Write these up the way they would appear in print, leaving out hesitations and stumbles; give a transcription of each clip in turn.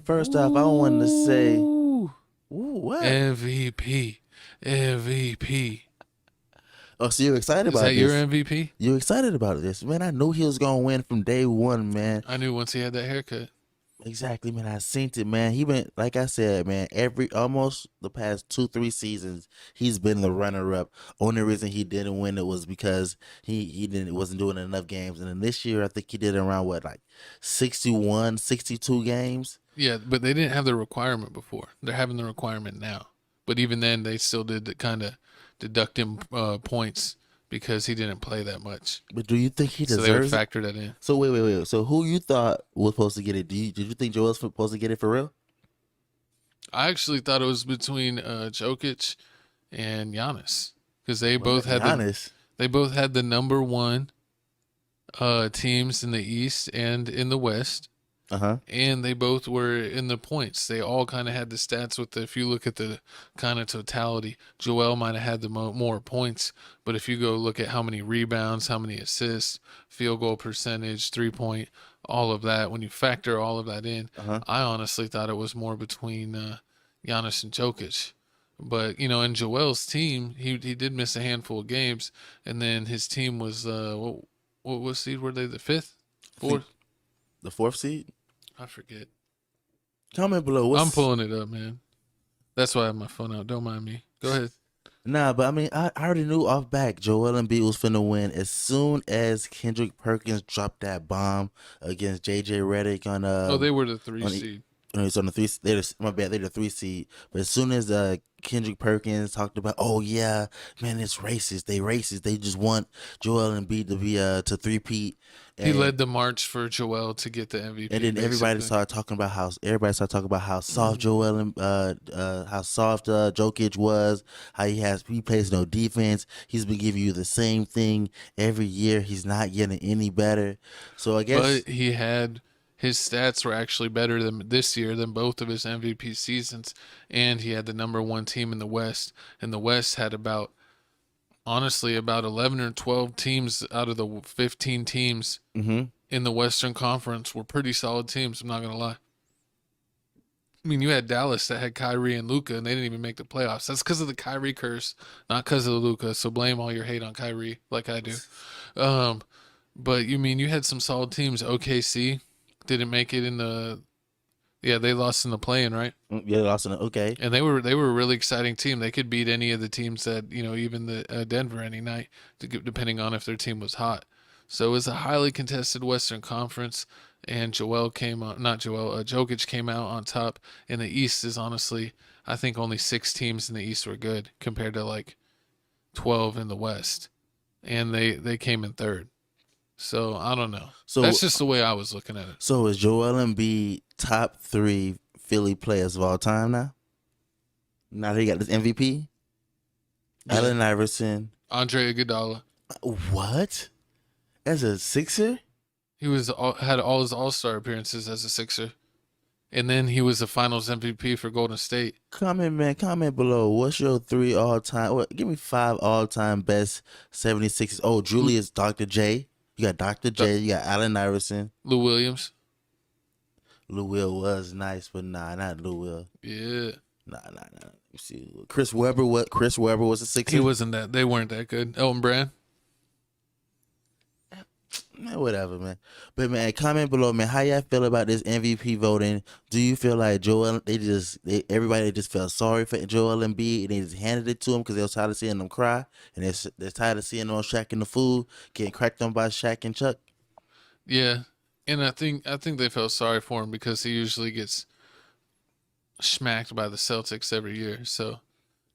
First off, I wanted to say, Ooh, what? MVP. Oh, so you're excited Is about that your this? MVP? You excited about this, man? I knew he was gonna win from day one, man. I knew once he had that haircut. Exactly, man. I seen it, man. He been, like I said, man. Every almost the past 2, 3 seasons, he's been the runner up. Only reason he didn't win it was because he didn't wasn't doing enough games. And then this year, I think he did around what, like 61, 62 games. Yeah, but they didn't have the requirement before. They're having the requirement now. But even then, they still did kind of deduct him points because he didn't play that much. But do you think he So they would deserves it? factor that in. So wait. So who you thought was supposed to get it? Did you think Joel's supposed to get it for real? I actually thought it was between Jokic and Giannis because they Well, both had Giannis. the number one teams in the East and in the West. Uh-huh. And they both were in the points. They all kind of had the stats with if you look at the kind of totality, Joel might have had the more points, but if you go look at how many rebounds, how many assists, field goal percentage, 3-point, all of that, when you factor all of that in, Uh-huh. I honestly thought it was more between Giannis and Jokic. But, in Joel's team, he did miss a handful of games, and then his team was, what seed were they, the fifth? Fourth? The fourth seed? I forget. Comment below. I'm pulling it up, man. That's why I have my phone out. Don't mind me. Go ahead. Nah, but I mean, I already knew off back Joel Embiid was finna win as soon as Kendrick Perkins dropped that bomb against JJ Redick on They were the 3 on seed. it's on the three. My bad. They're the 3 seed. But as soon as Kendrick Perkins talked about, oh yeah, man, it's racist. They racist. They just want Joel Embiid to be to three-peat. He led the march for Joel to get the MVP. And then everybody started talking about how soft Joel and how soft Jokic was, how he plays no defense. He's been giving you the same thing every year. He's not getting any better. So I guess, But his stats were actually better than this year than both of his MVP seasons, and he had the number one team in the West. And the West had honestly about 11 or 12 teams out of the 15 teams in the Western Conference were pretty solid teams. I'm not gonna lie. I mean, you had Dallas that had Kyrie and Luka, and they didn't even make the playoffs. That's because of the Kyrie curse, not because of the Luka. So blame all your hate on Kyrie, like I do. But you had some solid teams. OKC didn't make it in the. Yeah, they lost in the play-in, right? yeah, lost in okay. And they were a really exciting team. They could beat any of the teams that even the Denver any night, depending on if their team was hot. So it was a highly contested Western Conference, and Jokic came out on top. And the East is honestly, I think only 6 teams in the East were good compared to like 12 in the West, and they came in third. So I don't know. So that's just the way I was looking at it. So is Joel Embiid top 3 Philly players of all time now? Now that he got this MVP? Yeah. Allen Iverson. Andre Iguodala. What? As a Sixer? He had all his All-Star appearances as a Sixer. And then he was the Finals MVP for Golden State. Comment below. What's your 3 all-time? Give me 5 all-time best 76ers. Oh, Julius Dr. J. You got Dr. J. You got Allen Iverson. Lou Williams. Lou Will was nice, but nah, not Lou Will. Yeah. Nah. You see, Chris Webber was a Sixer. He wasn't that. They weren't that good. Elton Brand. Whatever, man. But man, comment below, man. How y'all feel about this MVP voting? Do you feel like everybody just felt sorry for Joel Embiid and they just handed it to him because they was tired of seeing him cry, and they're tired of seeing him on Shaq and the Fool getting cracked on by Shaq and Chuck? Yeah, and I think they felt sorry for him because he usually gets smacked by the Celtics every year, so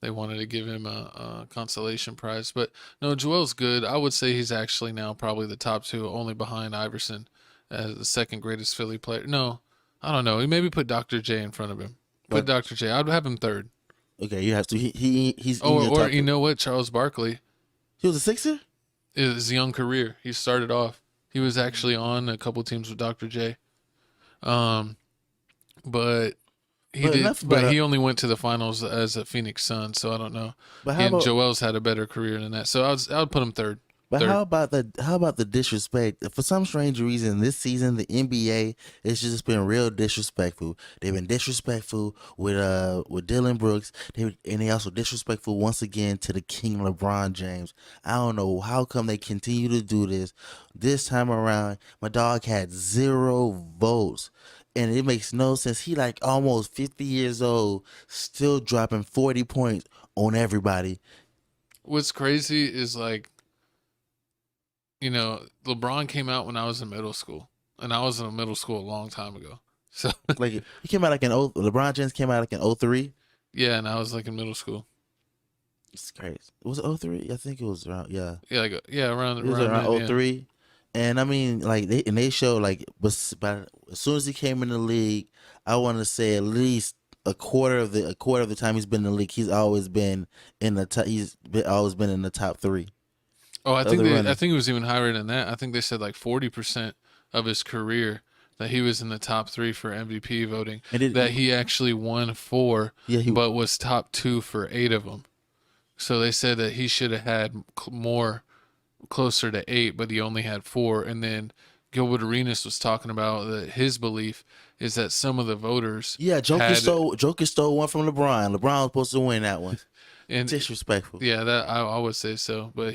they wanted to give him a consolation prize. But no, Joel's good. I would say he's actually now probably the top 2, only behind Iverson as the second greatest Philly player. No, I don't know. He maybe put Dr. J in front of him. Put Dr. J. I'd have him third. Okay, you have to. He's or you know what? Charles Barkley. He was a Sixer? His young career. He started off. He was actually on a couple teams with Dr. J. But he only went to the finals as a Phoenix Sun, so I don't know. But Joel's had a better career than that, so I would put him third. But Third. how about the disrespect? For some strange reason, this season the NBA has just been real disrespectful. They've been disrespectful with Dylan Brooks. And they also disrespectful once again to the King LeBron James. I don't know how come they continue to do this. This time around, my dog had 0 votes. And it makes no sense. He like almost 50 years old, still dropping 40 points on everybody. What's crazy is like, LeBron came out when I was in middle school, and I was in middle school a long time ago. So Like he came out like LeBron James came out like in 03. yeah, and I was like in middle school. It's crazy. Was it 03? I think it was around, yeah. Yeah, like around It was around around then, 03. And I mean, like they show like, but as soon as he came in the league, I want to say at least a quarter of the time he's been in the league, he's always been in the top. Always been in the top 3 Oh, I of think the I runners. think it was even higher than that. I think they said like 40% of his career that he was in the top 3 for MVP voting. And it, That he actually won 4, yeah, he but was top 2 for 8 of them. So they said that he should have had more, closer to 8, but he only had 4. And then Gilbert Arenas was talking about that his belief is that some of the voters yeah. Joker stole one from LeBron. LeBron was supposed to win that one. and Disrespectful. yeah, that I would say so, but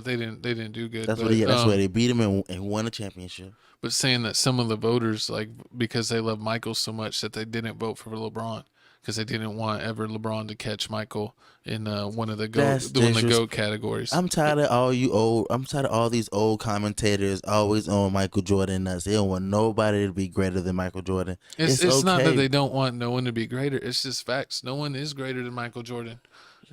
they didn't do good. That's But what he. That's why they beat him and won a championship. but saying that some of the voters, like, because they love Michael so much that they didn't vote for LeBron because they didn't want ever LeBron to catch Michael in one of the GOAT categories. I'm tired of I'm tired of all these old commentators always on Michael Jordan nuts. They don't want nobody to be greater than Michael Jordan. It's okay. not that they don't want no one to be greater. It's just facts. No one is greater than Michael Jordan.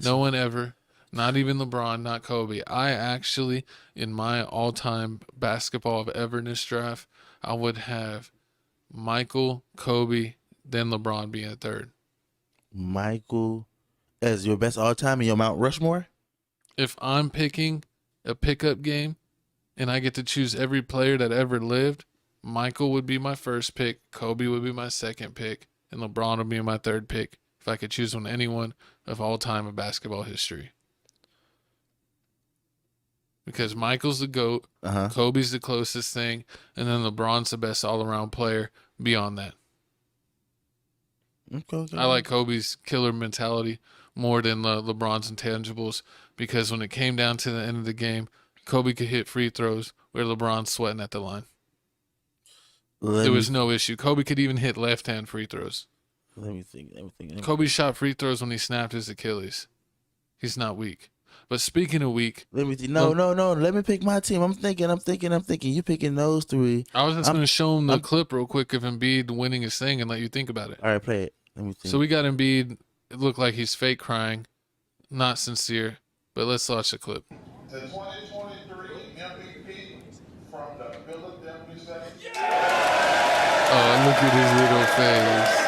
No one ever. Not even LeBron, not Kobe. I actually, in my all-time basketball of everness draft, I would have Michael, Kobe, then LeBron being a third. Michael as your best all time in your Mount Rushmore. If I'm picking a pickup game and I get to choose every player that ever lived, Michael would be my first pick, Kobe would be my second pick, and LeBron would be my third pick if I could choose anyone of all time of basketball history. Because Michael's the GOAT, Kobe's the closest thing, and then LeBron's the best all-around player beyond that. Okay. I like Kobe's killer mentality more than LeBron's intangibles because when it came down to the end of the game, Kobe could hit free throws where LeBron's sweating at the line. There was no issue. Kobe could even hit left-hand free throws. Let me think. Kobe shot free throws when he snapped his Achilles. He's not weak. But speaking of weak, let me think. No. Let me pick my team. I'm thinking. You picking those 3. I was just going to show him the clip real quick of Embiid winning his thing and let you think about it. All right, play it. Let me think. So we got Embiid. It looked like he's fake crying, not sincere. But let's watch the clip. The 2023 MVP from the Philadelphia 76ers. Oh, look at his little face.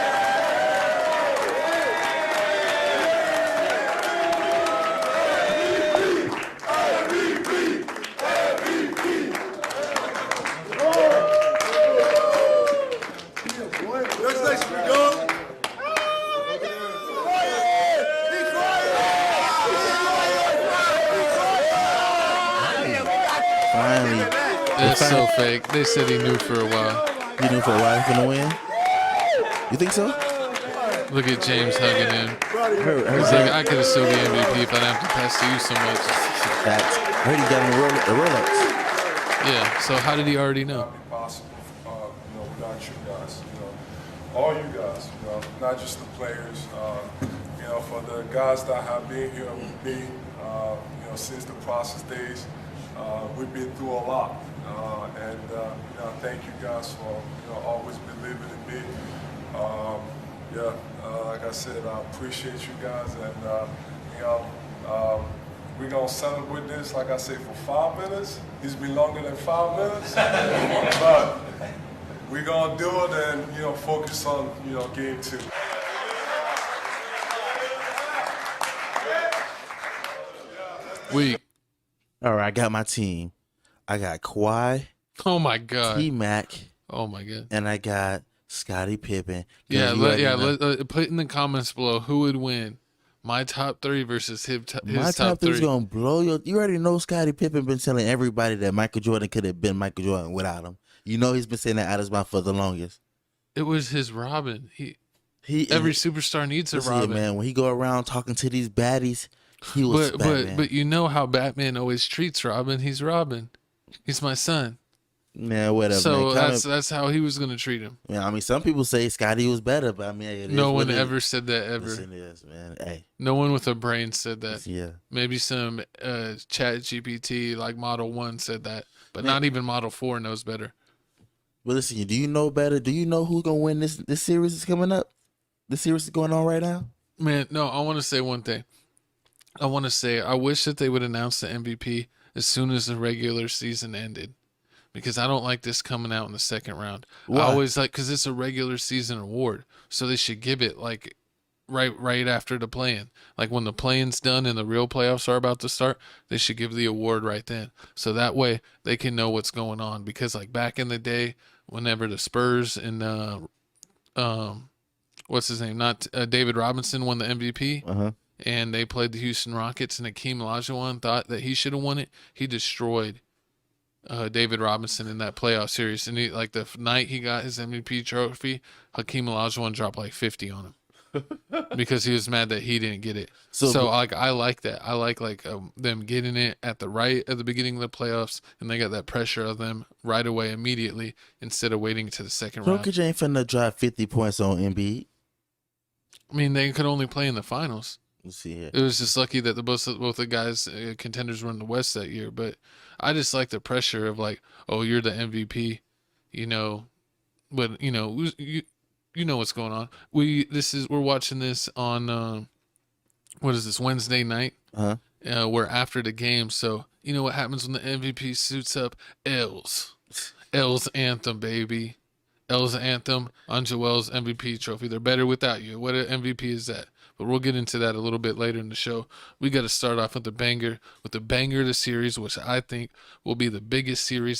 Finally. It's so fake. They said he knew for a while. You knew for a while he's gonna win. You think so? Look at James hugging him. Heard He's like, I could have still be MVP if I didn't have to pass to you so much. Facts. I heard he got him a Rolex. Yeah, so how did he already know? Possible, without you guys, all you guys, not just the players, for the guys that have been here with me, since the process days, we've been through a lot, and thank you guys for always believing in me. Like I said, I appreciate you guys, and we're gonna celebrate this, like I said, for 5 minutes. It's been longer than 5 minutes, but we're gonna do it and focus on game 2. All right, I got my team. I got Kawhi, Oh my God. T-Mac, Oh my God. and I got Scottie Pippen. Yeah, put in the comments below who would win, My top three versus My his top top three is three. gonna blow your. You already know Scottie Pippen been telling everybody that Michael Jordan could have been Michael Jordan without him. You know he's been saying that out his mouth for the longest. It was his Robin. He Every superstar needs a listen here, Robin. man. When he go around talking to these baddies, he was Batman. But you know how Batman always treats Robin. He's Robin. He's my son. Man, whatever. So man. that's how he was gonna treat him. Yeah, I mean, some people say Scotty was better, but I mean, it is No what one it is. ever said that ever. Listen, it is, man. Hey, No one with a brain said that. yeah. Maybe some Chat GPT like Model 1 said that, but Man. not even Model 4 knows better. But listen, do you know better? Do you know who's gonna win this series is coming up? This series is going on right now. Man, no, I want to say one thing. I want to say I wish that they would announce the MVP as soon as the regular season ended, because I don't like this coming out in the second round. Why? I always like, because it's a regular season award, so they should give it like right after the play-in. Like when the play-in's done and the real playoffs are about to start, they should give the award right then, so that way they can know what's going on. Because like back in the day, whenever the Spurs and what's his name, not David Robinson won the MVP. And they played the Houston Rockets, and Hakeem Olajuwon thought that he should have won it. He destroyed David Robinson in that playoff series. And he, like the night he got his MVP trophy, Hakeem Olajuwon dropped like 50 on him because he was mad that he didn't get it. So like I like that. I like them getting it at the beginning of the playoffs, and they got that pressure of them right away immediately instead of waiting to the second round. Jokic ain't finna drop 50 points on Embiid. I mean, they could only play in the finals. Let's see here. It was just lucky that both the guys contenders were in the West that year. But I just like the pressure of like, oh, you're the MVP, you know. But you know, you know what's going on. We're watching this on what is this, Wednesday night? We're after the game, so you know what happens when the MVP suits up? L's anthem, baby. L's anthem on Joel's MVP trophy. They're better without you. What an MVP is that? But we'll get into that a little bit later in the show. We got to start off with the banger of the series, which I think will be the biggest series